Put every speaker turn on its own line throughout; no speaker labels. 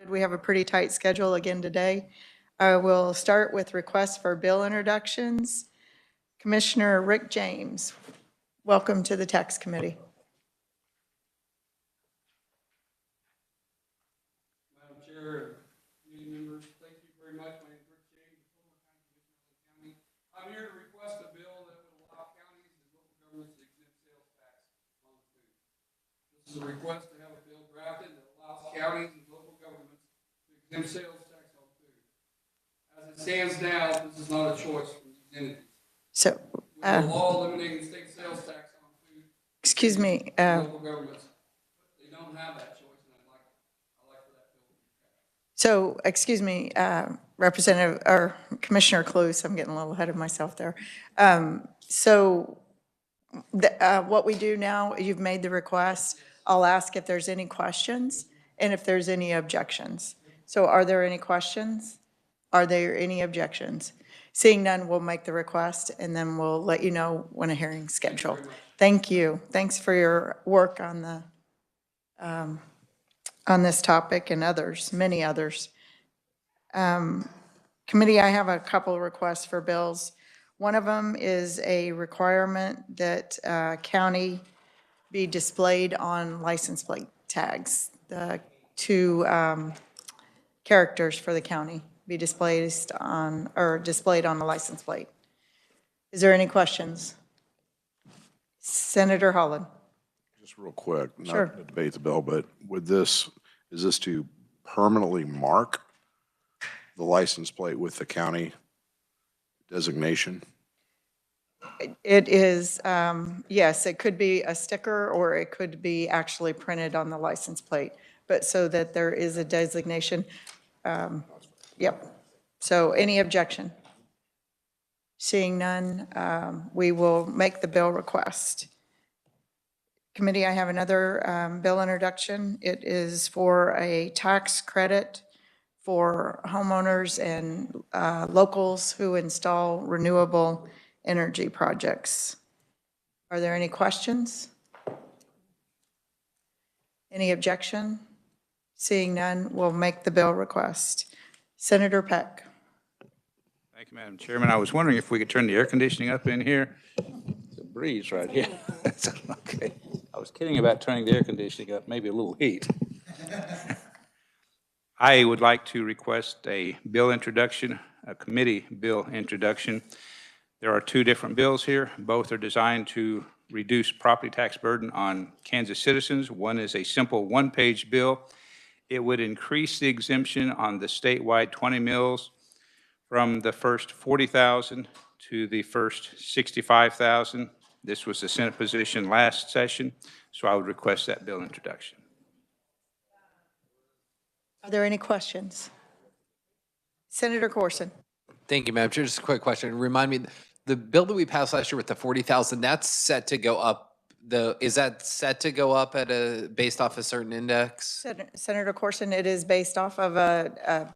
We have a pretty tight schedule again today. I will start with requests for bill introductions. Commissioner Rick James, welcome to the Tax Committee.
Madam Chair, committee members, thank you very much. My name is Rick James, County. I'm here to request a bill that would allow counties and local governments to exempt sales tax on food. This is a request to have a bill drafted that allows counties and local governments to exempt sales tax on food. As it stands now, this is not a choice from these entities.
So,
With the law eliminating state sales tax on food,
excuse me.
local governments, they don't have that choice, and I'd like for that bill to be passed.
So, excuse me, Representative or Commissioner Cluse, I'm getting a little ahead of myself there. What we do now, you've made the request. I'll ask if there's any questions and if there's any objections. So are there any questions? Are there any objections? Seeing none, we'll make the request and then we'll let you know when a hearing's scheduled. Thank you. Thanks for your work on the on this topic and others, many others. Committee, I have a couple of requests for bills. One of them is a requirement that county be displayed on license plate tags. The two characters for the county be displayed on the license plate. Is there any questions? Senator Holland.
Just real quick,
Sure.
not to debate the bill, but is this to permanently mark the license plate with the county designation?
It is, yes, it could be a sticker or it could be actually printed on the license plate, but so that there is a designation. Yep. So any objection? Seeing none, we will make the bill request. Committee, I have another bill introduction. It is for a tax credit for homeowners and locals who install renewable energy projects. Are there any questions? Any objection? Seeing none, we'll make the bill request. Senator Peck.
Thank you, Madam Chairman. I was wondering if we could turn the air conditioning up in here. It's a breeze right here. Okay. I was kidding about turning the air conditioning up, maybe a little heat. I would like to request a bill introduction, a committee bill introduction. There are two different bills here. Both are designed to reduce property tax burden on Kansas citizens. One is a simple one-page bill. It would increase the exemption on the statewide 20 mills from the first 40,000 to the first 65,000. This was the Senate position last session, so I would request that bill introduction.
Are there any questions? Senator Corson.
Thank you, Madam Chair. Just a quick question. Remind me, the bill that we passed last year with the 40,000, that's set to go up. Is that set to go up at based off a certain index?
Senator Corson, it is based off of a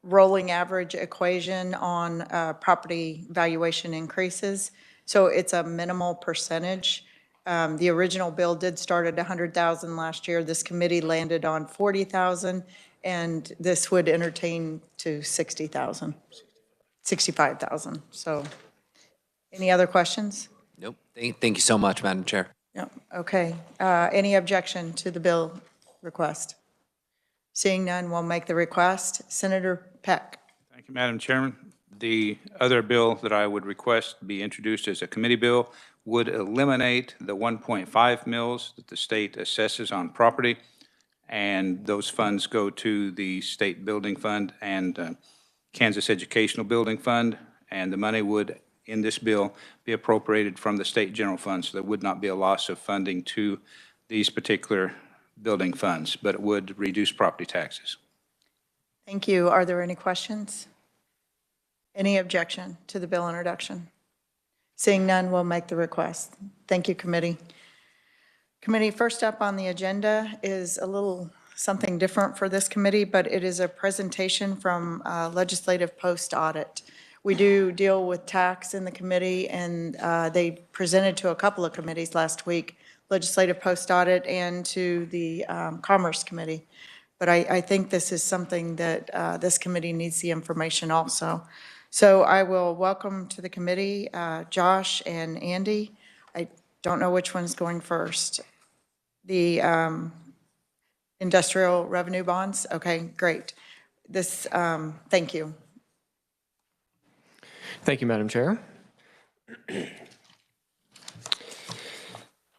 rolling average equation on property valuation increases. So it's a minimal percentage. The original bill did start at 100,000 last year. This committee landed on 40,000, and this would entertain to 60,000, 65,000. So any other questions?
Nope. Thank you so much, Madam Chair.
Yeah, okay. Any objection to the bill request? Seeing none, we'll make the request. Senator Peck.
Thank you, Madam Chairman. The other bill that I would request be introduced as a committee bill would eliminate the 1.5 mills that the state assesses on property, and those funds go to the State Building Fund and Kansas Educational Building Fund, and the money would, in this bill, be appropriated from the state general fund, so there would not be a loss of funding to these particular building funds, but it would reduce property taxes.
Thank you. Are there any questions? Any objection to the bill introduction? Seeing none, we'll make the request. Thank you, committee. Committee, first up on the agenda is a little something different for this committee, but it is a presentation from Legislative Post Audit. We do deal with tax in the committee, and they presented to a couple of committees last week, Legislative Post Audit and to the Commerce Committee. But I think this is something that this committee needs the information also. So I will welcome to the committee Josh and Andy. I don't know which one's going first. The industrial revenue bonds? Okay, great. This, thank you.
Thank you, Madam Chair.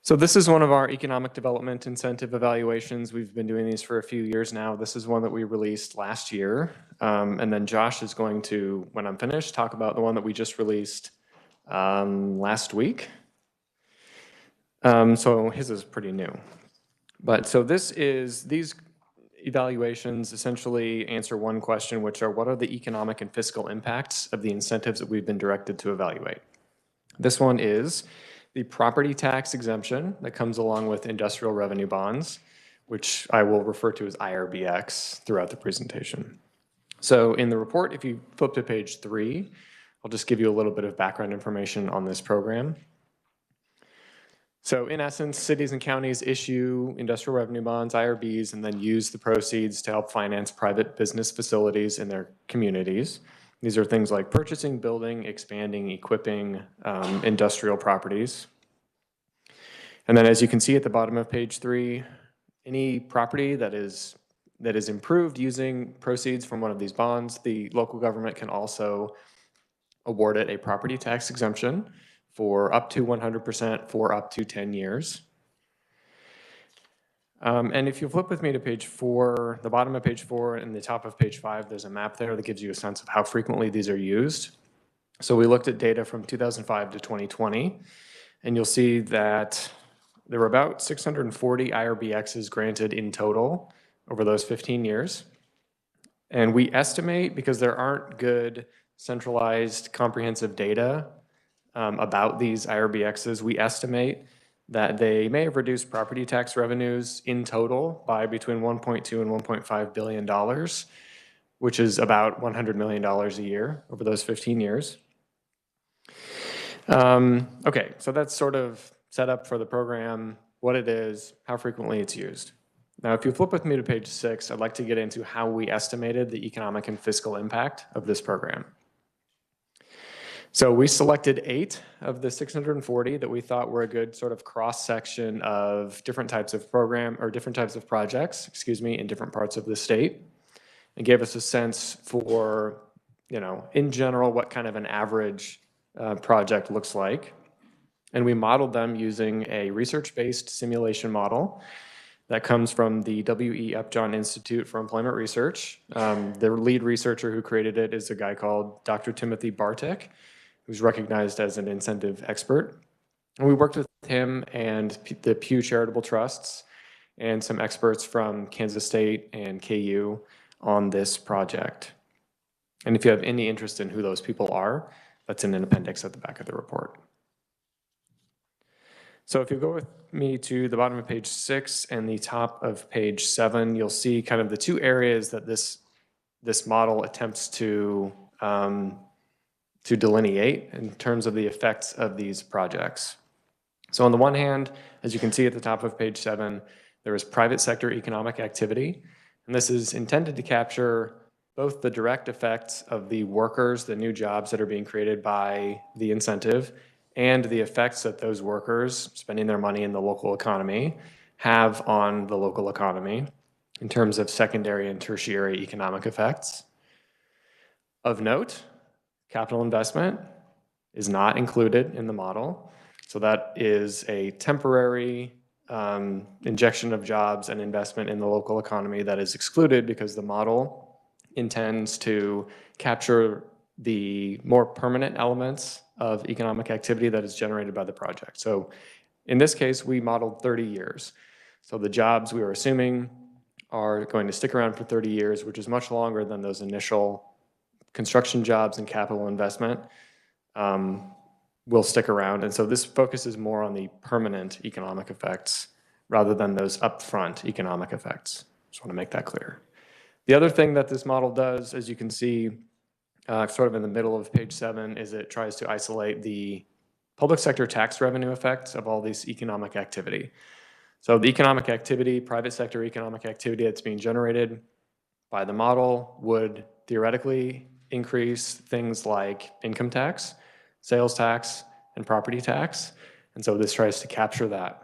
So this is one of our economic development incentive evaluations. We've been doing these for a few years now. This is one that we released last year. And then Josh is going to, when I'm finished, talk about the one that we just released last week. So his is pretty new. But so these evaluations essentially answer one question, which are what are the economic and fiscal impacts of the incentives that we've been directed to evaluate? This one is the property tax exemption that comes along with industrial revenue bonds, which I will refer to as IRBX throughout the presentation. So in the report, if you flip to page 3, I'll just give you a little bit of background information on this program. So in essence, cities and counties issue industrial revenue bonds, IRBs, and then use the proceeds to help finance private business facilities in their communities. These are things like purchasing, building, expanding, equipping industrial properties. And then as you can see at the bottom of page 3, any property that is improved using proceeds from one of these bonds, the local government can also award it a property tax exemption for up to 100% for up to 10 years. And if you flip with me to page 4, the bottom of page 4 and the top of page 5, there's a map there that gives you a sense of how frequently these are used. So we looked at data from 2005 to 2020, and you'll see that there were about 640 IRBXs granted in total over those 15 years. And we estimate, because there aren't good centralized comprehensive data about these IRBXs, we estimate that they may have reduced property tax revenues in total by between $1.2 and $1.5 billion, which is about $100 million a year over those 15 years. Okay, so that's sort of set up for the program, what it is, how frequently it's used. Now, if you flip with me to page 6, I'd like to get into how we estimated the economic and fiscal impact of this program. So we selected 8 of the 640 that we thought were a good sort of cross-section of different types of different types of projects, in different parts of the state. It gave us a sense for, in general, what kind of an average project looks like. And we modeled them using a research-based simulation model that comes from the W.E. Upjohn Institute for Employment Research. The lead researcher who created it is a guy called Dr. Timothy Bartek, who's recognized as an incentive expert. And we worked with him and the Pew Charitable Trusts and some experts from Kansas State and KU on this project. And if you have any interest in who those people are, that's in an appendix at the back of the report. So if you go with me to the bottom of page 6 and the top of page 7, you'll see kind of the 2 areas that this model attempts to delineate in terms of the effects of these projects. So on the one hand, as you can see at the top of page 7, there is private sector economic activity, and this is intended to capture both the direct effects of the workers, the new jobs that are being created by the incentive, and the effects that those workers spending their money in the local economy have on the local economy in terms of secondary and tertiary economic effects. Of note, capital investment is not included in the model. So that is a temporary injection of jobs and investment in the local economy that is excluded because the model intends to capture the more permanent elements of economic activity that is generated by the project. So in this case, we modeled 30 years. So the jobs we were assuming are going to stick around for 30 years, which is much longer than those initial construction jobs and capital investment will stick around. And so this focuses more on the permanent economic effects rather than those upfront economic effects. Just want to make that clear. The other thing that this model does, as you can see, sort of in the middle of page 7, is it tries to isolate the public sector tax revenue effects of all this economic activity. So the economic activity, private sector economic activity that's being generated by the model would theoretically increase things like income tax, sales tax, and property tax. And so this tries to capture that.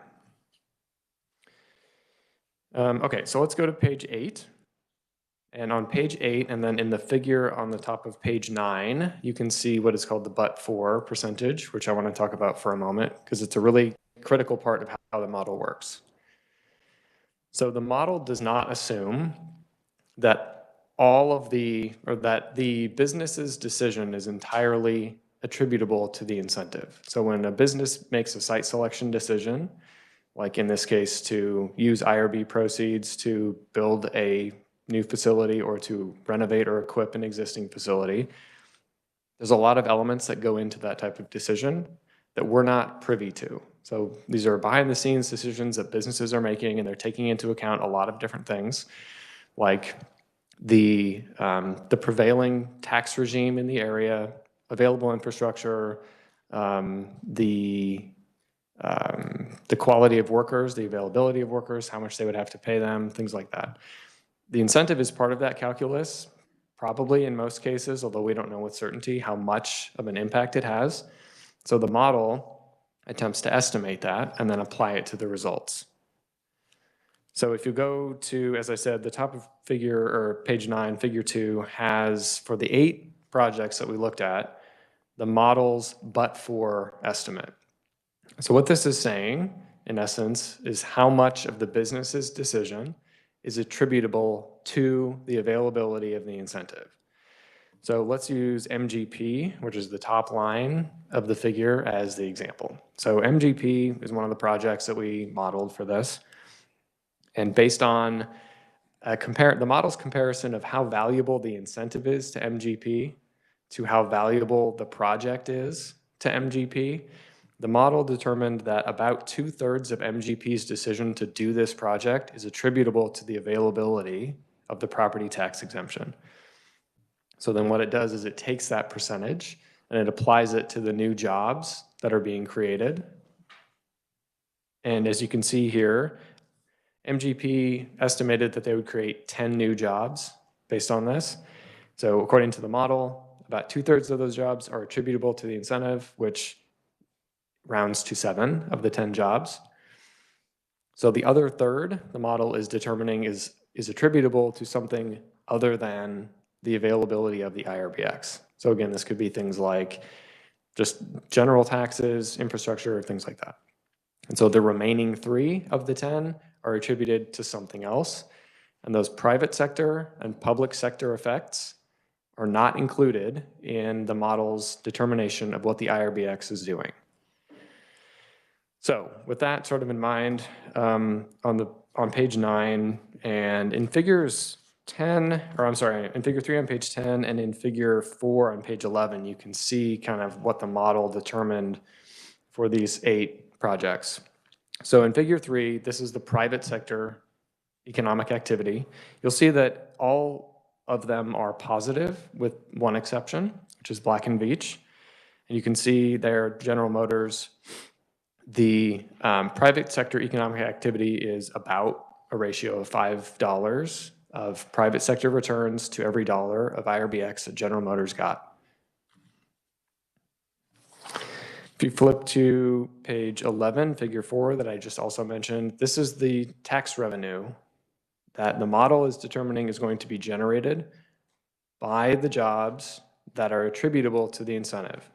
Okay, so let's go to page 8. And on page 8, and then in the figure on the top of page 9, you can see what is called the but-for percentage, which I want to talk about for a moment, because it's a really critical part of how the model works. So the model does not assume that that the business's decision is entirely attributable to the incentive. So when a business makes a site selection decision, like in this case, to use IRB proceeds to build a new facility or to renovate or equip an existing facility, there's a lot of elements that go into that type of decision that we're not privy to. So these are behind the scenes decisions that businesses are making, and they're taking into account a lot of different things, like the prevailing tax regime in the area, available infrastructure, the quality of workers, the availability of workers, how much they would have to pay them, things like that. The incentive is part of that calculus, probably in most cases, although we don't know with certainty how much of an impact it has. So the model attempts to estimate that and then apply it to the results. So if you go to, as I said, the top of figure, or page 9, figure 2 has, for the 8 projects that we looked at, the model's but-for estimate. So what this is saying, in essence, is how much of the business's decision is attributable to the availability of the incentive. So let's use MGP, which is the top line of the figure, as the example. So MGP is one of the projects that we modeled for this. And based on the model's comparison of how valuable the incentive is to MGP to how valuable the project is to MGP, the model determined that about 2/3 of MGP's decision to do this project is attributable to the availability of the property tax exemption. So then what it does is it takes that percentage and it applies it to the new jobs that are being created. And as you can see here, MGP estimated that they would create 10 new jobs based on this. So according to the model, about 2/3 of those jobs are attributable to the incentive, which rounds to 7 of the 10 jobs. So the other third, the model is determining is attributable to something other than the availability of the IRBX. So again, this could be things like just general taxes, infrastructure, things like that. And so the remaining 3 of the 10 are attributed to something else. And those private sector and public sector effects are not included in the model's determination of what the IRBX is doing. So with that sort of in mind, on page 9 and in figures 10, or I'm sorry, in figure 3 on page 10 and in figure 4 on page 11, you can see kind of what the model determined for these 8 projects. So in figure 3, this is the private sector economic activity. You'll see that all of them are positive with one exception, which is Black & Veatch. And you can see there, General Motors, the private sector economic activity is about a ratio of $5 of private sector returns to every dollar of IRBX that General Motors got. If you flip to page 11, figure 4 that I just also mentioned, this is the tax revenue that the model is determining is going to be generated by the jobs that are attributable to the incentive.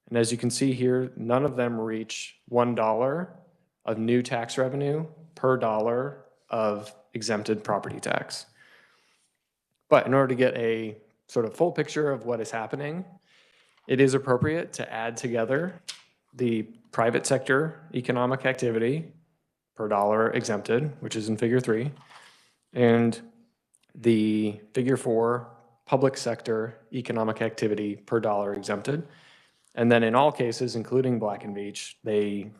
And as you can see here, none of them reach $1 of new tax revenue per dollar of exempted property tax. But in order to get a sort of full picture of what is happening, it is appropriate to add together the private sector economic activity per dollar exempted, which is in figure 3, and the figure 4 public sector economic activity per dollar exempted. And then in all cases, including Black & Veatch, they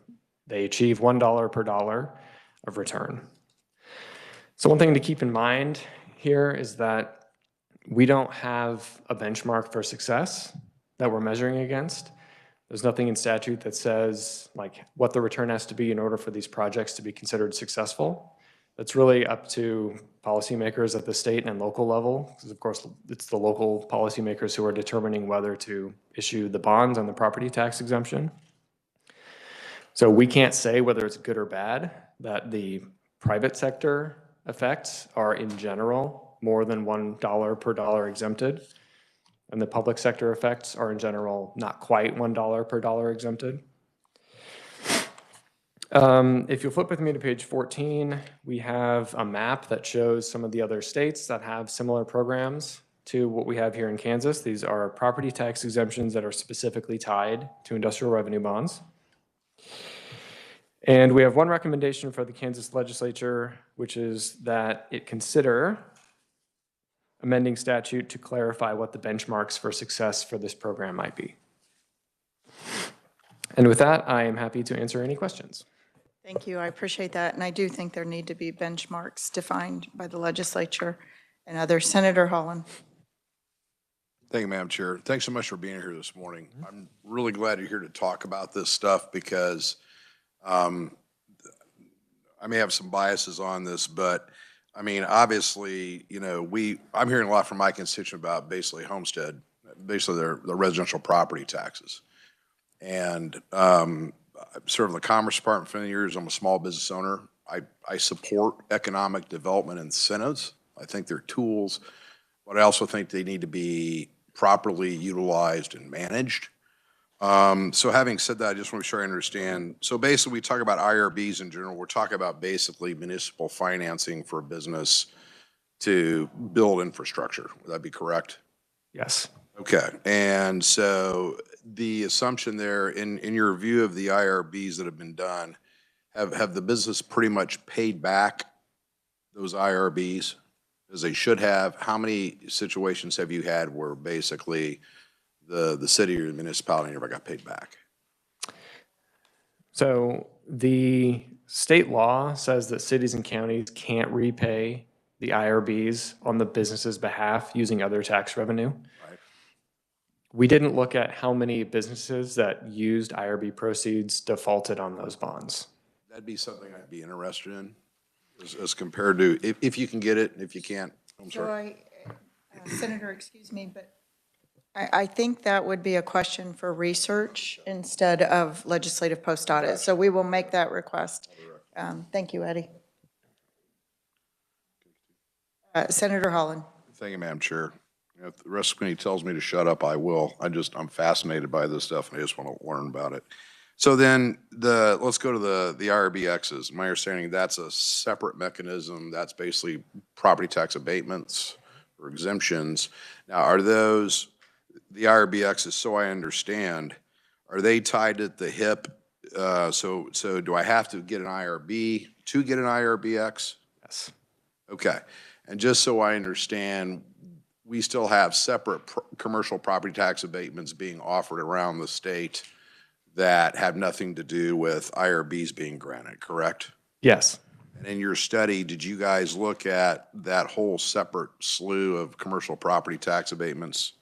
achieve $1 per dollar of return. So one thing to keep in mind here is that we don't have a benchmark for success that we're measuring against. There's nothing in statute that says like what the return has to be in order for these projects to be considered successful. That's really up to policymakers at the state and local level, because of course it's the local policymakers who are determining whether to issue the bonds on the property tax exemption. So we can't say whether it's good or bad that the private sector effects are in general more than $1 per dollar exempted. And the public sector effects are in general not quite $1 per dollar exempted. If you'll flip with me to page 14, we have a map that shows some of the other states that have similar programs to what we have here in Kansas. These are property tax exemptions that are specifically tied to industrial revenue bonds. And we have one recommendation for the Kansas legislature, which is that it consider amending statute to clarify what the benchmarks for success for this program might be. And with that, I am happy to answer any questions.
Thank you, I appreciate that, and I do think there need to be benchmarks defined by the legislature and others. Senator Holland.
Thank you, Madam Chair. Thanks so much for being here this morning. I'm really glad you're here to talk about this stuff because I may have some biases on this, but I mean, obviously, you know, I'm hearing a lot from my constituent about basically homestead, basically their residential property taxes. And I've served in the Commerce Department for many years. I'm a small business owner. I support economic development incentives. I think they're tools, but I also think they need to be properly utilized and managed. So having said that, I just want to be sure I understand. So basically, we talk about IRBs in general. We're talking about basically municipal financing for a business to build infrastructure. Would that be correct?
Yes.
Okay. And so the assumption there, in your view of the IRBs that have been done, have the business pretty much paid back those IRBs as they should have? How many situations have you had where basically the city or the municipality never got paid back?
So the state law says that cities and counties can't repay the IRBs on the business's behalf using other tax revenue.
Right.
We didn't look at how many businesses that used IRB proceeds defaulted on those bonds.
That'd be something I'd be interested in as compared to if you can get it, and if you can't, I'm sorry.
Senator, excuse me, but I think that would be a question for research instead of legislative post audit. So we will make that request. Thank you, Eddie. Senator Holland.
Thank you, Madam Chair. If the rest of the committee tells me to shut up, I will. I'm fascinated by this stuff and I just want to learn about it. So then let's go to the IRBXs. My understanding that's a separate mechanism. That's basically property tax abatements or exemptions. Now, are those the IRBXs, so I understand, are they tied at the hip? So do I have to get an IRB to get an IRBX?
Yes.
Okay. And just so I understand, we still have separate commercial property tax abatements being offered around the state that have nothing to do with IRBs being granted, correct?
Yes.
And in your study, did you guys look at that whole separate slew of commercial property tax abatements?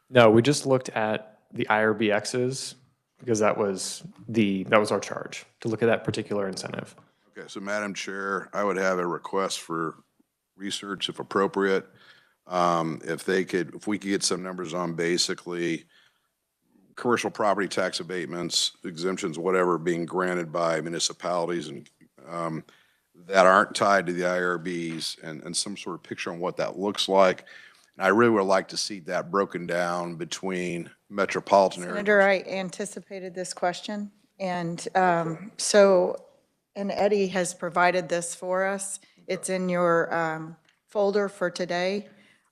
No, we just looked at the IRBXs because that was our charge, to look at that particular incentive.
Okay, so Madam Chair, I would have a request for research if appropriate. If we could get some numbers on basically commercial property tax abatements, exemptions, whatever, being granted by municipalities and that aren't tied to the IRBs and some sort of picture on what that looks like. And I really would like to see that broken down between metropolitan areas.
Senator, I anticipated this question. And and Eddie has provided this for us. It's in your folder for today.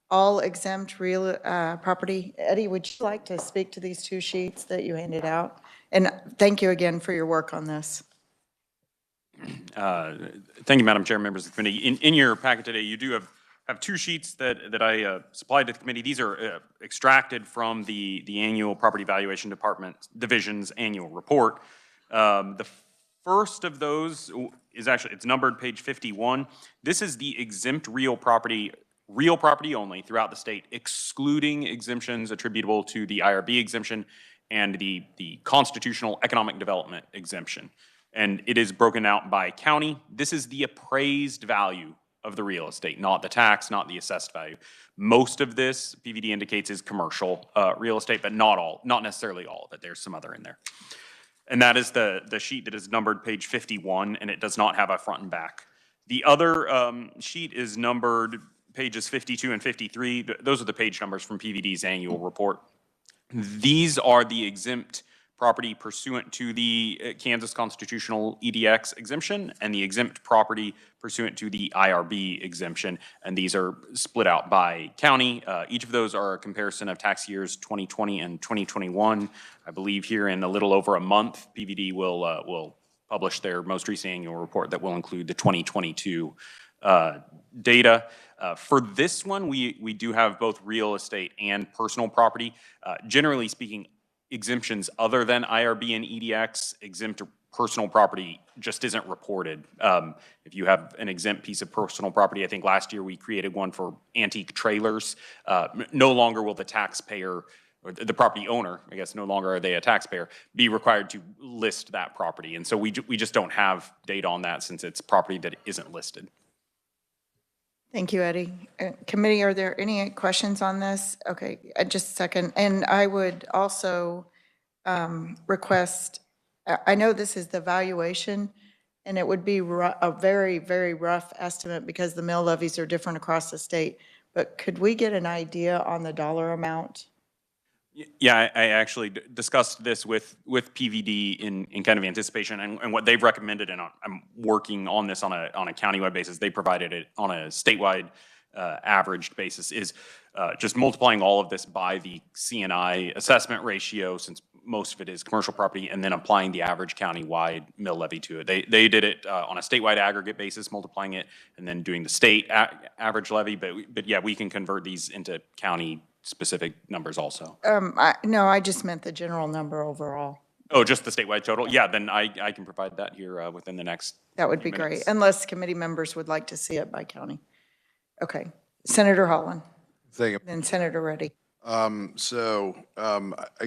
All exempt real property. Eddie, would you like to speak to these two sheets that you handed out? And thank you again for your work on this.
Thank you, Madam Chair, members of the committee. In your packet today, you do have two sheets that I supplied to the committee. These are extracted from the annual Property Valuation Division's annual report. The first of those is actually, it's numbered page 51. This is the exempt real property only throughout the state, excluding exemptions attributable to the IRB exemption and the constitutional economic development exemption. And it is broken out by county. This is the appraised value of the real estate, not the tax, not the assessed value. Most of this, PVD indicates, is commercial real estate, but not necessarily all of it. There's some other in there. And that is the sheet that is numbered page 51, and it does not have a front and back. The other sheet is numbered pages 52 and 53. Those are the page numbers from PVD's annual report. These are the exempt property pursuant to the Kansas constitutional EDX exemption and the exempt property pursuant to the IRB exemption. And these are split out by county. Each of those are a comparison of tax years 2020 and 2021. I believe here in a little over a month, PVD will publish their most recent annual report that will include the 2022 data. For this one, we do have both real estate and personal property. Generally speaking, exemptions other than IRB and EDX exempt personal property just isn't reported. If you have an exempt piece of personal property, I think last year we created one for antique trailers. No longer will the taxpayer, or the property owner, I guess no longer are they a taxpayer, be required to list that property. And so we just don't have data on that since it's property that isn't listed.
Thank you, Eddie. Committee, are there any questions on this? Okay, just a second. And I would also request, I know this is the valuation, and it would be a very, very rough estimate because the mill levies are different across the state, but could we get an idea on the dollar amount?
Yeah, I actually discussed this with PVD in kind of anticipation, and what they've recommended, and I'm working on this on a countywide basis. They provided it on a statewide averaged basis, is just multiplying all of this by the CNI assessment ratio, since most of it is commercial property, and then applying the average countywide mill levy to it. They did it on a statewide aggregate basis, multiplying it, and then doing the state average levy. But yeah, we can convert these into county specific numbers also.
No, I just meant the general number overall.
Oh, just the statewide total? Yeah, then I can provide that here within the next
That would be
few
great,
minutes.
unless committee members would like to see it by county. Okay, Senator Holland,
Thank you.
then Senator Reddy.
I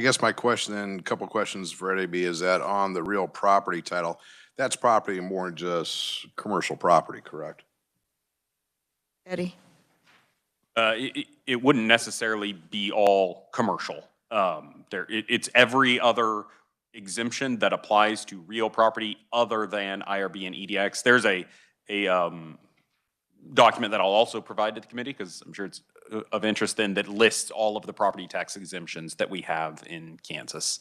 guess my question, and a couple questions for Eddie B, is that on the real property title, that's property more than just commercial property, correct?
Eddie?
It wouldn't necessarily be all commercial. It's every other exemption that applies to real property other than IRB and EDX. There's a document that I'll also provide to the committee, because I'm sure it's of interest then, that lists all of the property tax exemptions that we have in Kansas.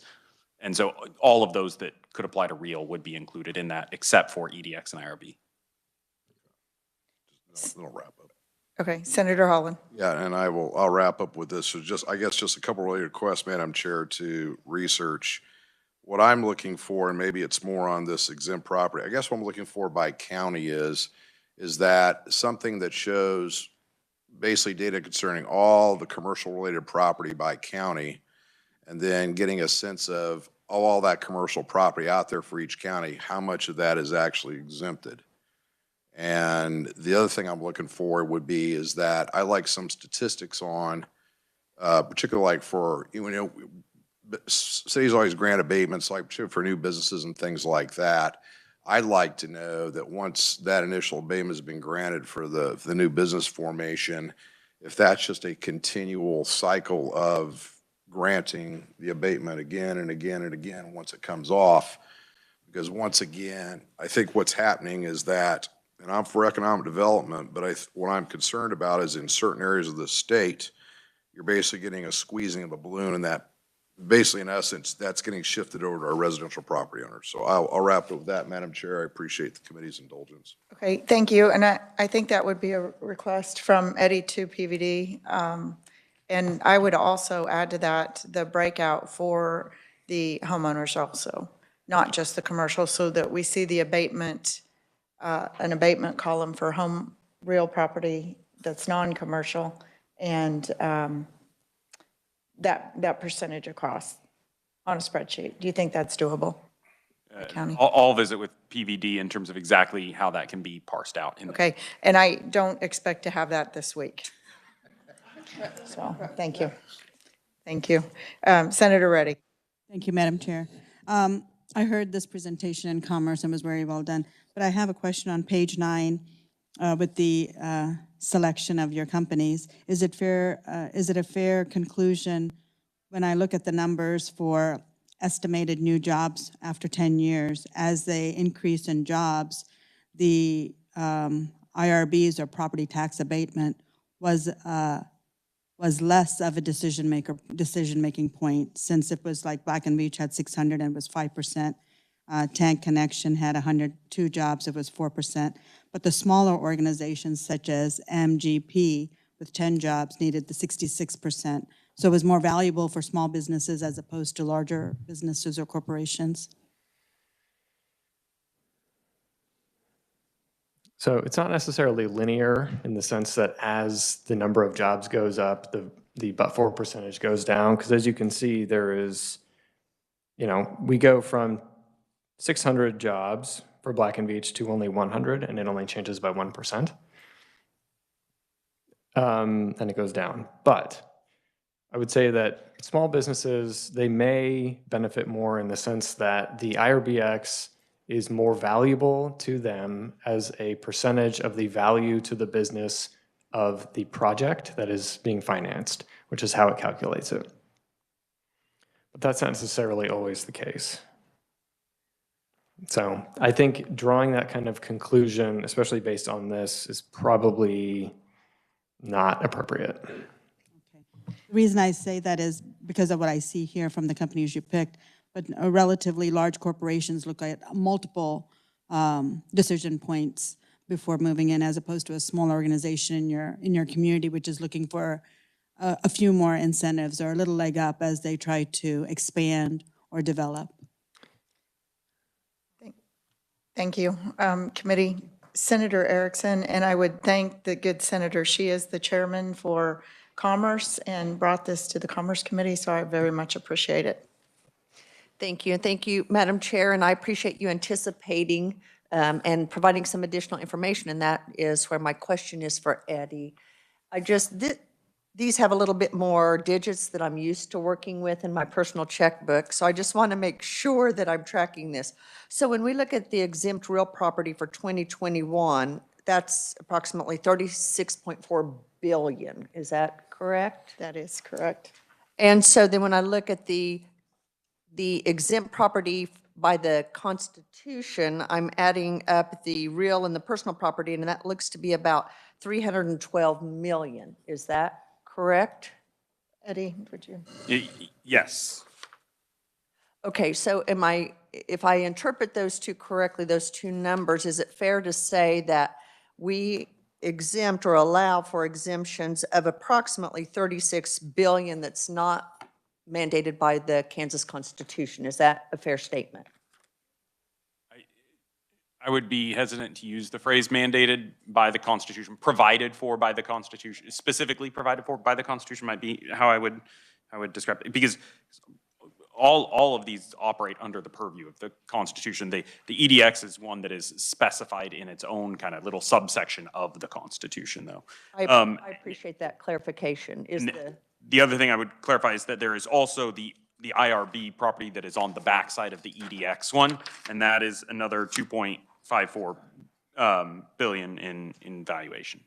And so all of those that could apply to real would be included in that, except for EDX and IRB.
Little wrap up.
Okay, Senator Holland.
Yeah, and I'll wrap up with this. So I guess just a couple related requests, Madam Chair, to research. What I'm looking for, and maybe it's more on this exempt property, I guess what I'm looking for by county is that something that shows basically data concerning all the commercial related property by county, and then getting a sense of all that commercial property out there for each county, how much of that is actually exempted. And the other thing I'm looking for would be is that I like some statistics on, particularly like for, cities always grant abatements, like for new businesses and things like that. I'd like to know that once that initial abatement has been granted for the new business formation, if that's just a continual cycle of granting the abatement again and again and again once it comes off. Because once again, I think what's happening is that, and I'm for economic development, but what I'm concerned about is in certain areas of the state, you're basically getting a squeezing of the balloon, and that basically, in essence, that's getting shifted over to our residential property owners. So I'll wrap up with that, Madam Chair. I appreciate the committee's indulgence.
Okay, thank you. And I think that would be a request from Eddie to PVD. And I would also add to that the breakout for the homeowners also, not just the commercial, so that we see the abatement, an abatement column for real property that's non-commercial, and that percentage across on a spreadsheet. Do you think that's doable? County?
I'll visit with PVD in terms of exactly how that can be parsed out.
Okay, and I don't expect to have that this week. So, thank you. Thank you. Senator Reddy.
Thank you, Madam Chair. I heard this presentation in Commerce and was very well done, but I have a question on page 9 with the selection of your companies. Is it a fair conclusion when I look at the numbers for estimated new jobs after 10 years, as they increase in jobs, the IRBs, or property tax abatement, was less of a decision-making point, since it was like Black and Beach had 600 and it was 5%. Tank Connection had 102 jobs, it was 4%. But the smaller organizations such as MGP with 10 jobs needed the 66%. So it was more valuable for small businesses as opposed to larger businesses or corporations.
So it's not necessarily linear in the sense that as the number of jobs goes up, the but-for percentage goes down. Because as you can see, there is, we go from 600 jobs for Black and Beach to only 100, and it only changes by 1%. And it goes down. But I would say that small businesses, they may benefit more in the sense that the IRBX is more valuable to them as a percentage of the value to the business of the project that is being financed, which is how it calculates it. But that's not necessarily always the case. So I think drawing that kind of conclusion, especially based on this, is probably not appropriate.
The reason I say that is because of what I see here from the companies you picked, but relatively large corporations look at multiple decision points before moving in, as opposed to a small organization in your community, which is looking for a few more incentives or a little leg up as they try to expand or develop.
Thank you, committee. Senator Erickson, and I would thank the good senator. She is the chairman for Commerce and brought this to the Commerce Committee, so I very much appreciate it.
Thank you, and thank you, Madam Chair, and I appreciate you anticipating and providing some additional information, and that is where my question is for Eddie. These have a little bit more digits that I'm used to working with in my personal checkbook, so I just want to make sure that I'm tracking this. So when we look at the exempt real property for 2021, that's approximately 36.4 billion. Is that correct?
That is correct.
And so then when I look at the exempt property by the Constitution, I'm adding up the real and the personal property, and that looks to be about 312 million. Is that correct?
Eddie, would you?
Yes.
Okay, so if I interpret those two correctly, those two numbers, is it fair to say that we exempt or allow for exemptions of approximately 36 billion that's not mandated by the Kansas Constitution? Is that a fair statement?
I would be hesitant to use the phrase mandated by the Constitution. Provided for by the Constitution, specifically provided for by the Constitution might be how I would describe it, because all of these operate under the purview of the Constitution. The EDX is one that is specified in its own kind of little subsection of the Constitution, though.
I appreciate that clarification.
The other thing I would clarify is that there is also the IRB property that is on the backside of the EDX one, and that is another 2.54 billion in valuation.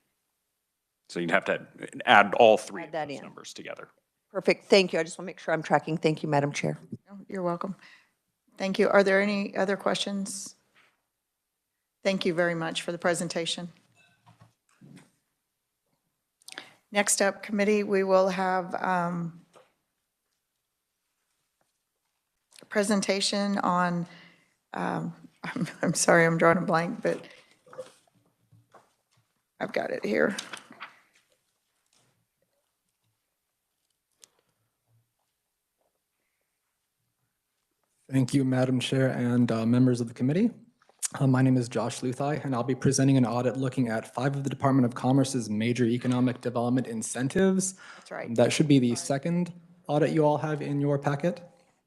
So you'd have to add all three of those numbers together.
Perfect, thank you. I just want to make sure I'm tracking. Thank you, Madam Chair.
You're welcome. Thank you. Are there any other questions? Thank you very much for the presentation. Next up, committee, we will have a presentation on, I'm sorry, I'm drawing a blank, but I've got it here.
Thank you, Madam Chair and members of the committee. My name is Josh Luthai, and I'll be presenting an audit looking at 5 of the Department of Commerce's major economic development incentives.
That's right.
That should be the second audit you all have in your packet.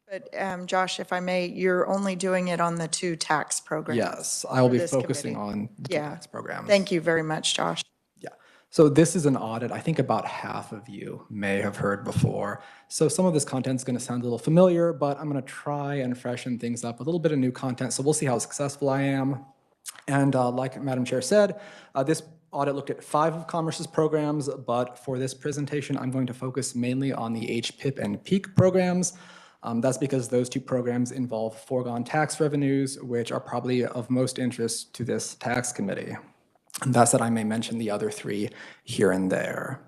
But Josh, if I may, you're only doing it on the 2 tax programs.
Yes, I will
for
be
this
focusing
committee.
on the 2 tax programs.
Thank you very much, Josh.
Yeah. So this is an audit I think about half of you may have heard before. So some of this content is going to sound a little familiar, but I'm going to try and freshen things up with a little bit of new content. So we'll see how successful I am. And like Madam Chair said, this audit looked at 5 of Commerce's programs, but for this presentation, I'm going to focus mainly on the HPIP and PEAK programs. That's because those 2 programs involve foregone tax revenues, which are probably of most interest to this tax committee. And that said, I may mention the other 3 here and there.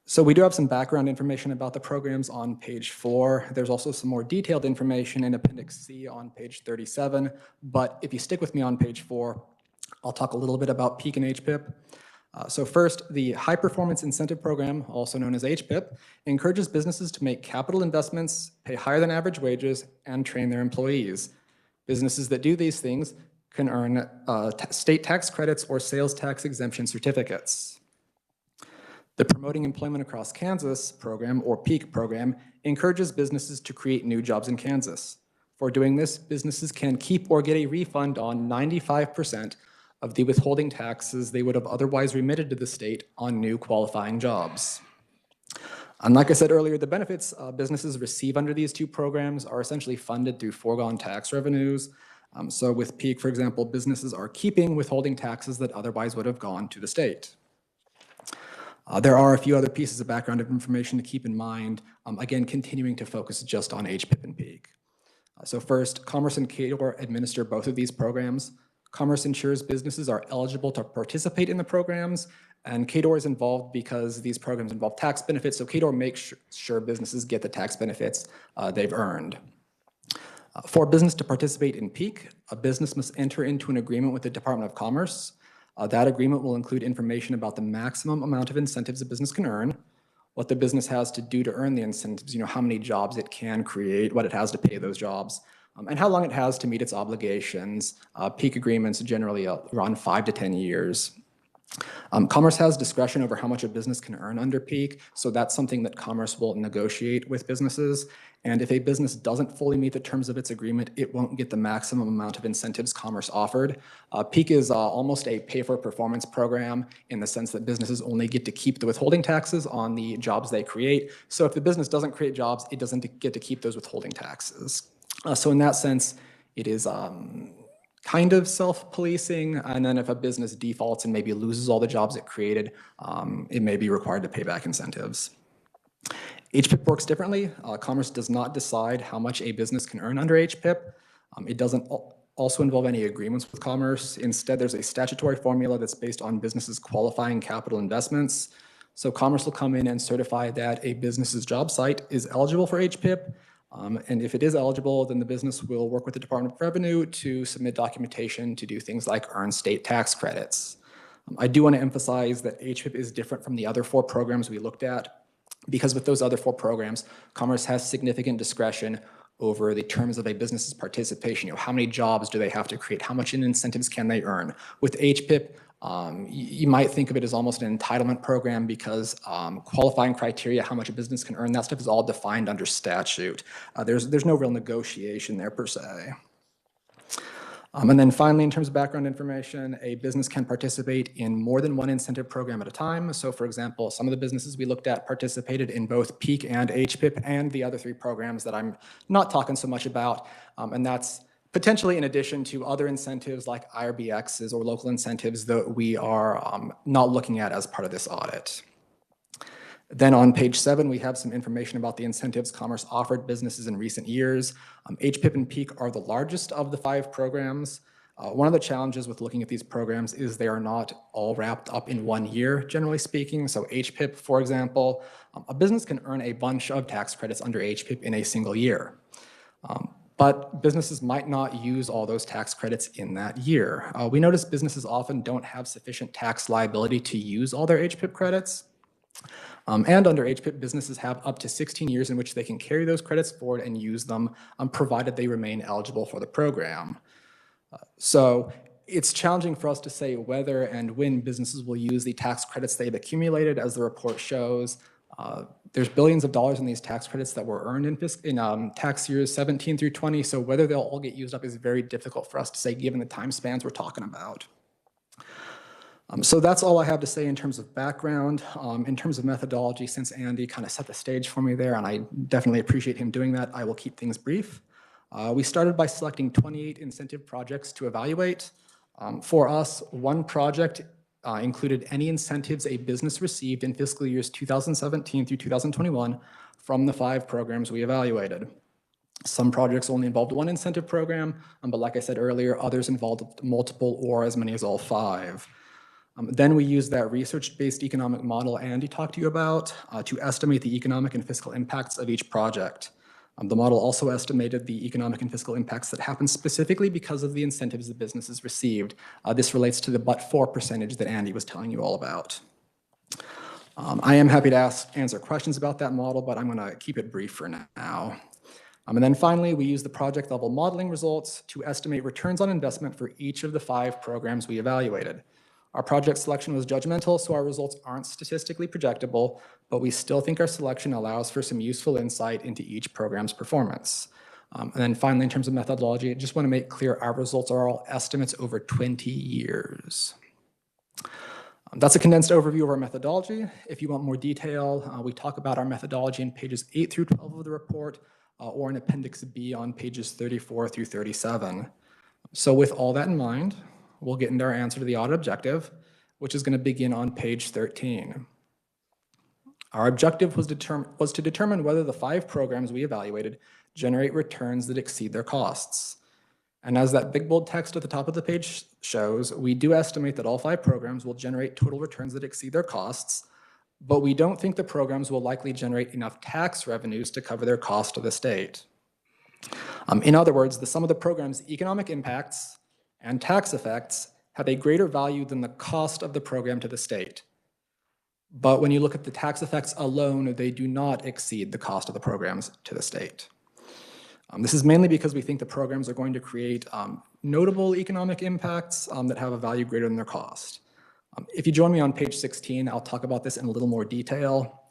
So we do have some background information about the programs on page 4. There's also some more detailed information in Appendix C on page 37. But if you stick with me on page 4, I'll talk a little bit about PEAK and HPIP. So first, the High Performance Incentive Program, also known as HPIP, encourages businesses to make capital investments, pay higher than average wages, and train their employees. Businesses that do these things can earn state tax credits or sales tax exemption certificates. The Promoting Employment Across Kansas program, or PEAK program, encourages businesses to create new jobs in Kansas. For doing this, businesses can keep or get a refund on 95% of the withholding taxes they would have otherwise remitted to the state on new qualifying jobs. And like I said earlier, the benefits businesses receive under these 2 programs are essentially funded through foregone tax revenues. So with PEAK, for example, businesses are keeping withholding taxes that otherwise would have gone to the state. There are a few other pieces of background information to keep in mind, again, continuing to focus just on HPIP and PEAK. So first, Commerce and KDOR administer both of these programs. Commerce ensures businesses are eligible to participate in the programs, and KDOR is involved because these programs involve tax benefits, so KDOR makes sure businesses get the tax benefits they've earned. For a business to participate in PEAK, a business must enter into an agreement with the Department of Commerce. That agreement will include information about the maximum amount of incentives a business can earn, what the business has to do to earn the incentives, how many jobs it can create, what it has to pay those jobs, and how long it has to meet its obligations. PEAK agreements generally run 5 to 10 years. Commerce has discretion over how much a business can earn under PEAK, so that's something that Commerce will negotiate with businesses. And if a business doesn't fully meet the terms of its agreement, it won't get the maximum amount of incentives Commerce offered. PEAK is almost a pay-for-performance program in the sense that businesses only get to keep the withholding taxes on the jobs they create. So if the business doesn't create jobs, it doesn't get to keep those withholding taxes. So in that sense, it is kind of self-policing, and then if a business defaults and maybe loses all the jobs it created, it may be required to pay back incentives. HPIP works differently. Commerce does not decide how much a business can earn under HPIP. It doesn't also involve any agreements with Commerce. Instead, there's a statutory formula that's based on businesses qualifying capital investments. So Commerce will come in and certify that a business's job site is eligible for HPIP. And if it is eligible, then the business will work with the Department of Revenue to submit documentation to do things like earn state tax credits. I do want to emphasize that HPIP is different from the other 4 programs we looked at, because with those other 4 programs, Commerce has significant discretion over the terms of a business's participation. How many jobs do they have to create? How much in incentives can they earn? With HPIP, you might think of it as almost an entitlement program because qualifying criteria, how much a business can earn, that stuff is all defined under statute. There's no real negotiation there per se. And then finally, in terms of background information, a business can participate in more than one incentive program at a time. So for example, some of the businesses we looked at participated in both PEAK and HPIP and the other 3 programs that I'm not talking so much about. And that's potentially in addition to other incentives like IRBXs or local incentives that we are not looking at as part of this audit. Then on page 7, we have some information about the incentives Commerce offered businesses in recent years. HPIP and PEAK are the largest of the 5 programs. One of the challenges with looking at these programs is they are not all wrapped up in 1 year, generally speaking. So HPIP, for example, a business can earn a bunch of tax credits under HPIP in a single year. But businesses might not use all those tax credits in that year. We notice businesses often don't have sufficient tax liability to use all their HPIP credits. And under HPIP, businesses have up to 16 years in which they can carry those credits forward and use them, provided they remain eligible for the program. So it's challenging for us to say whether and when businesses will use the tax credits they've accumulated. As the report shows, there's billions of dollars in these tax credits that were earned in tax years 17 through 20, so whether they'll all get used up is very difficult for us to say given the time spans we're talking about. So that's all I have to say in terms of background. In terms of methodology, since Andy kind of set the stage for me there, and I definitely appreciate him doing that, I will keep things brief. We started by selecting 28 incentive projects to evaluate. For us, one project included any incentives a business received in fiscal years 2017 through 2021 from the 5 programs we evaluated. Some projects only involved one incentive program, but like I said earlier, others involved multiple or as many as all 5. Then we used that research-based economic model Andy talked to you about to estimate the economic and fiscal impacts of each project. The model also estimated the economic and fiscal impacts that happened specifically because of the incentives the businesses received. This relates to the but-for percentage that Andy was telling you all about. I am happy to answer questions about that model, but I'm going to keep it brief for now. And then finally, we use the project level modeling results to estimate returns on investment for each of the 5 programs we evaluated. Our project selection was judgmental, so our results aren't statistically projectable, but we still think our selection allows for some useful insight into each program's performance. And then finally, in terms of methodology, I just want to make clear our results are all estimates over 20 years. That's a condensed overview of our methodology. If you want more detail, we talk about our methodology in pages 8 through 12 of the report, or in Appendix B on pages 34 through 37. So with all that in mind, we'll get into our answer to the audit objective, which is going to begin on page 13. Our objective was to determine whether the 5 programs we evaluated generate returns that exceed their costs. And as that big bold text at the top of the page shows, we do estimate that all 5 programs will generate total returns that exceed their costs, but we don't think the programs will likely generate enough tax revenues to cover their cost to the state. In other words, the sum of the program's economic impacts and tax effects have a greater value than the cost of the program to the state. But when you look at the tax effects alone, they do not exceed the cost of the programs to the state. This is mainly because we think the programs are going to create notable economic impacts that have a value greater than their cost. If you join me on page 16, I'll talk about this in a little more detail.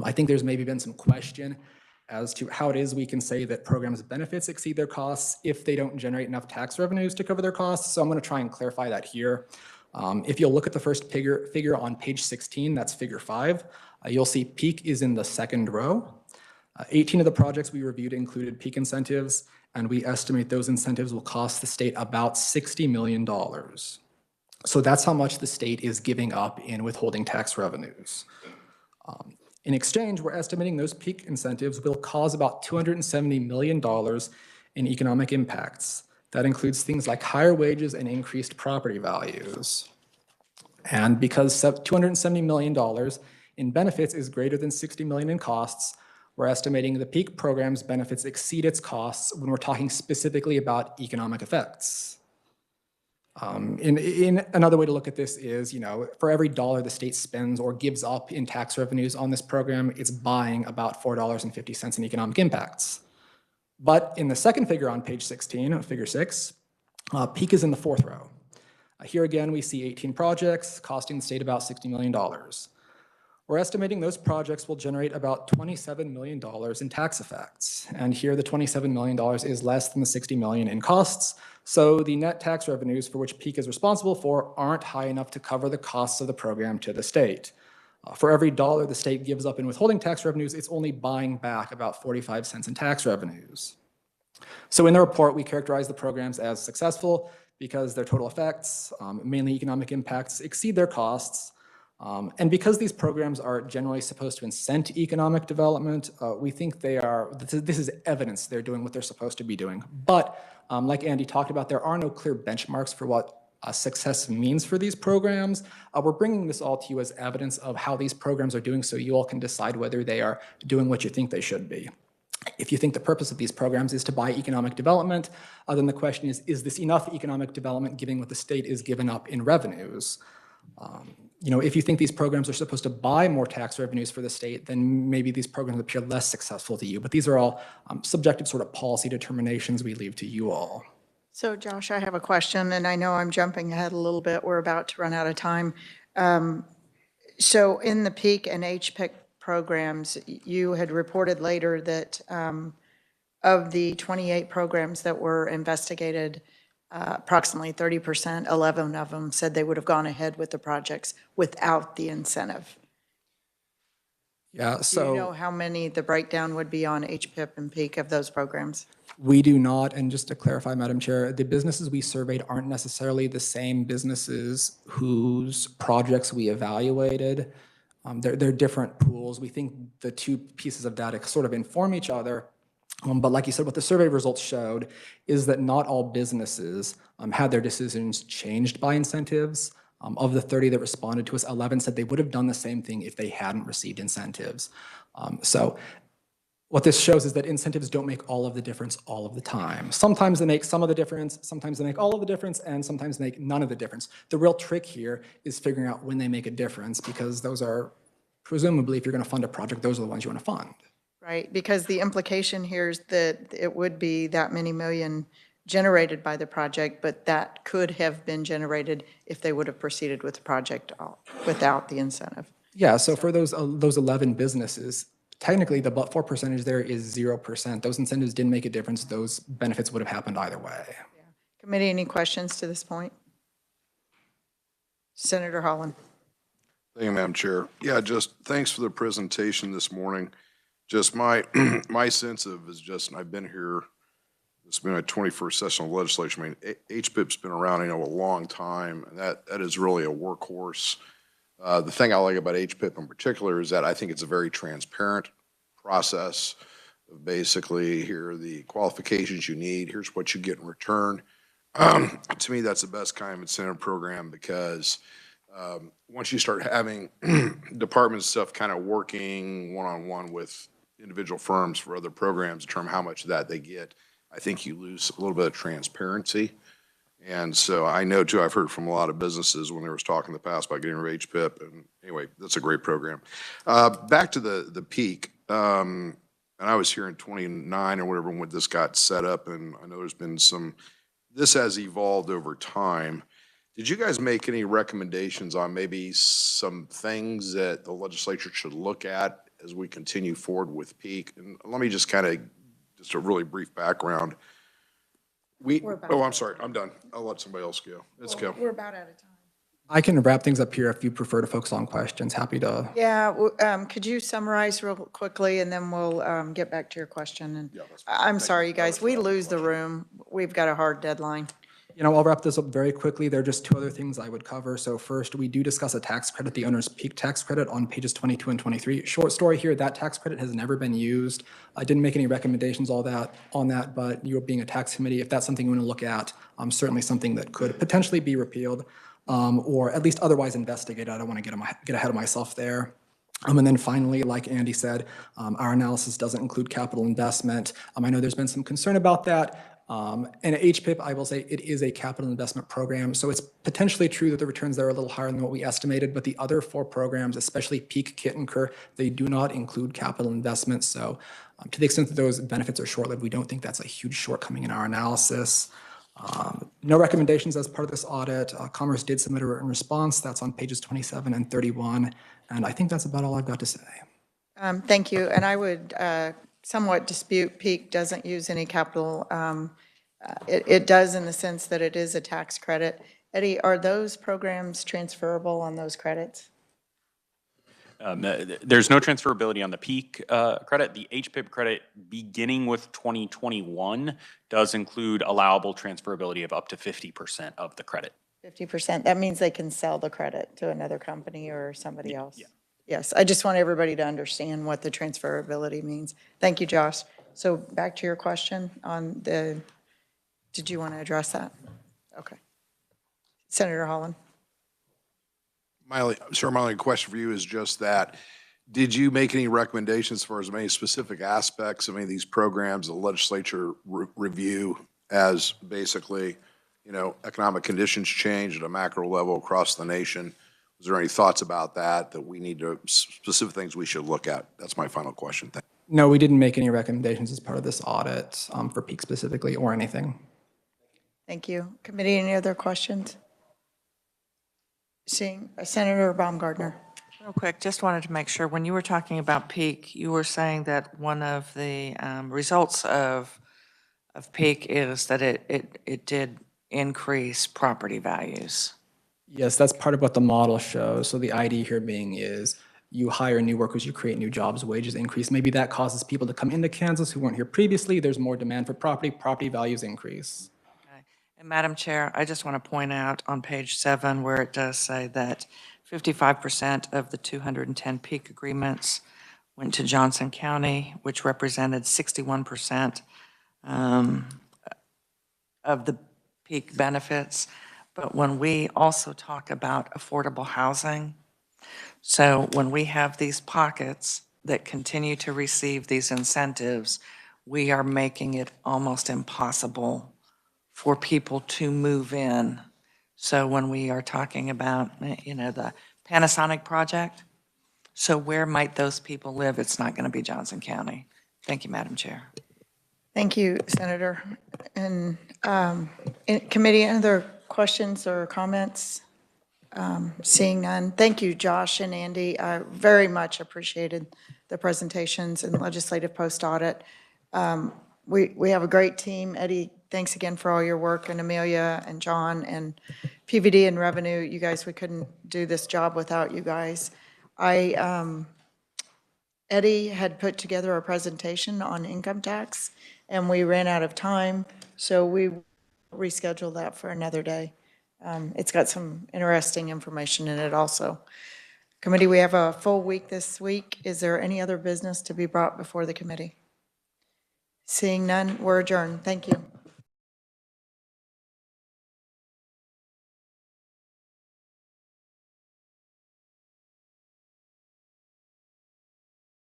I think there's maybe been some question as to how it is we can say that programs' benefits exceed their costs if they don't generate enough tax revenues to cover their costs. So I'm going to try and clarify that here. If you'll look at the first figure on page 16, that's figure 5, you'll see peak is in the second row. 18 of the projects we reviewed included peak incentives, and we estimate those incentives will cost the state about $60 million. So that's how much the state is giving up in withholding tax revenues. In exchange, we're estimating those peak incentives will cause about $270 million in economic impacts. That includes things like higher wages and increased property values. And because $270 million in benefits is greater than $60 million in costs, we're estimating the peak program's benefits exceed its costs when we're talking specifically about economic effects. In another way to look at this is, for every dollar the state spends or gives up in tax revenues on this program, it's buying about $4.50 in economic impacts. But in the second figure on page 16, figure 6, peak is in the fourth row. Here again, we see 18 projects costing the state about $60 million. We're estimating those projects will generate about $27 million in tax effects. And here the $27 million is less than the $60 million in costs. So the net tax revenues for which peak is responsible for aren't high enough to cover the costs of the program to the state. For every dollar the state gives up in withholding tax revenues, it's only buying back about 45 cents in tax revenues. So in the report, we characterize the programs as successful because their total effects, mainly economic impacts, exceed their costs. And because these programs are generally supposed to incent economic development, we think this is evidence they're doing what they're supposed to be doing. But like Andy talked about, there are no clear benchmarks for what success means for these programs. We're bringing this all to you as evidence of how these programs are doing so you all can decide whether they are doing what you think they should be. If you think the purpose of these programs is to buy economic development, then the question is this enough economic development given what the state is giving up in revenues? If you think these programs are supposed to buy more tax revenues for the state, then maybe these programs appear less successful to you. But these are all subjective sort of policy determinations we leave to you all.
So Josh, I have a question, and I know I'm jumping ahead a little bit. We're about to run out of time. So in the PEAK and HPIC programs, you had reported later that of the 28 programs that were investigated, approximately 30%, 11 of them said they would have gone ahead with the projects without the incentive.
Yeah,
Do you know
so
how many the breakdown would be on HPIP and peak of those programs?
we do not, and just to clarify, Madam Chair, the businesses we surveyed aren't necessarily the same businesses whose projects we evaluated. They're different pools. We think the two pieces of data sort of inform each other. But like you said, what the survey results showed is that not all businesses had their decisions changed by incentives. Of the 30 that responded to us, 11 said they would have done the same thing if they hadn't received incentives. So what this shows is that incentives don't make all of the difference all of the time. Sometimes they make some of the difference, sometimes they make all of the difference, and sometimes they make none of the difference. The real trick here is figuring out when they make a difference, because those are, presumably, if you're going to fund a project, those are the ones you want to fund.
Right, because the implication here is that it would be that many million generated by the project, but that could have been generated if they would have proceeded with the project without the incentive.
Yeah, so for those 11 businesses, technically the but-for percentage there is 0%. Those incentives didn't make a difference. Those benefits would have happened either way.
Committee, any questions to this point? Senator Holland.
Thank you, Madam Chair. Yeah, just thanks for the presentation this morning. Just my, my sense of is just, and I've been here, it's been my 21st session of the legislature. I mean, HPIP's been around, a long time, and that is really a workhorse. The thing I like about HPIP in particular is that I think it's a very transparent process of basically, here are the qualifications you need, here's what you get in return. To me, that's the best kind of incentive program, because once you start having department stuff kind of working one-on-one with individual firms for other programs to determine how much of that they get, I think you lose a little bit of transparency. And so I know too, I've heard from a lot of businesses when they was talking in the past about getting rid of HPIP, and anyway, that's a great program. Back to the peak, and I was here in 29 or whatever when this got set up, and I know there's been this has evolved over time. Did you guys make any recommendations on maybe some things that the legislature should look at as we continue forward with peak? And let me just just a really brief background. I'm sorry, I'm done. I'll let somebody else go. Let's go.
We're about out of time.
I can wrap things up here if you prefer to focus on questions. Happy to.
Yeah, could you summarize real quickly, and then we'll get back to your question? And I'm sorry, you guys, we lose the room. We've got a hard deadline.
I'll wrap this up very quickly. There are just two other things I would cover. So first, we do discuss a tax credit, the owner's peak tax credit on pages 22 and 23. Short story here, that tax credit has never been used. I didn't make any recommendations on that, but you being a tax committee, if that's something you want to look at, certainly something that could potentially be repealed, or at least otherwise investigated. I don't want to get ahead of myself there. And then finally, like Andy said, our analysis doesn't include capital investment. I know there's been some concern about that. And at HPIP, I will say it is a capital investment program. So it's potentially true that the returns there are a little higher than what we estimated, but the other four programs, especially Peak, KIT, and KER, they do not include capital investment. So to the extent that those benefits are short-lived, we don't think that's a huge shortcoming in our analysis. No recommendations as part of this audit. Commerce did submit a written response. That's on pages 27 and 31. And I think that's about all I've got to say.
Thank you. And I would somewhat dispute Peak doesn't use any capital. It does in the sense that it is a tax credit. Eddie, are those programs transferable on those credits?
There's no transferability on the peak credit. The HPIP credit beginning with 2021 does include allowable transferability of up to 50% of the credit.
50%. That means they can sell the credit to another company or somebody else. Yeah. Yes, I just want everybody to understand what the transferability means. Thank you, Josh. So back to your question on did you want to address that? Okay. Senator Holland.
My only question for you is just that, did you make any recommendations as far as any specific aspects of any of these programs the legislature review as basically, economic conditions change at a macro level across the nation? Was there any thoughts about that we need to, specific things we should look at? That's my final question. Thank you.
No, we didn't make any recommendations as part of this audit for Peak specifically or anything.
Thank you. Committee, any other questions? Seeing Senator Baumgardner.
Real quick, just wanted to make sure, when you were talking about Peak, you were saying that one of the results of Peak is that it did increase property values.
Yes, that's part of what the model shows. So the idea here being is you hire new workers, you create new jobs, wages increase. Maybe that causes people to come into Kansas who weren't here previously. There's more demand for property, property values increase.
Okay. And Madam Chair, I just want to point out on page 7 where it does say that 55% of the 210 peak agreements went to Johnson County, which represented 61% of the peak benefits. But when we also talk about affordable housing, so when we have these pockets that continue to receive these incentives, we are making it almost impossible for people to move in. So when we are talking about, the Panasonic project, so where might those people live? It's not going to be Johnson County. Thank you, Madam Chair.
Thank you, Senator. And committee, any other questions or comments? Seeing none. Thank you, Josh and Andy. I very much appreciated the presentations and legislative post-audit. We have a great team. Eddie, thanks again for all your work, and Amelia and John and PVD and Revenue. You guys, we couldn't do this job without you guys. Eddie had put together a presentation on income tax, and we ran out of time, so we rescheduled that for another day. It's got some interesting information in it also. Committee, we have a full week this week. Is there any other business to be brought before the committee? Seeing none, we're adjourned. Thank you.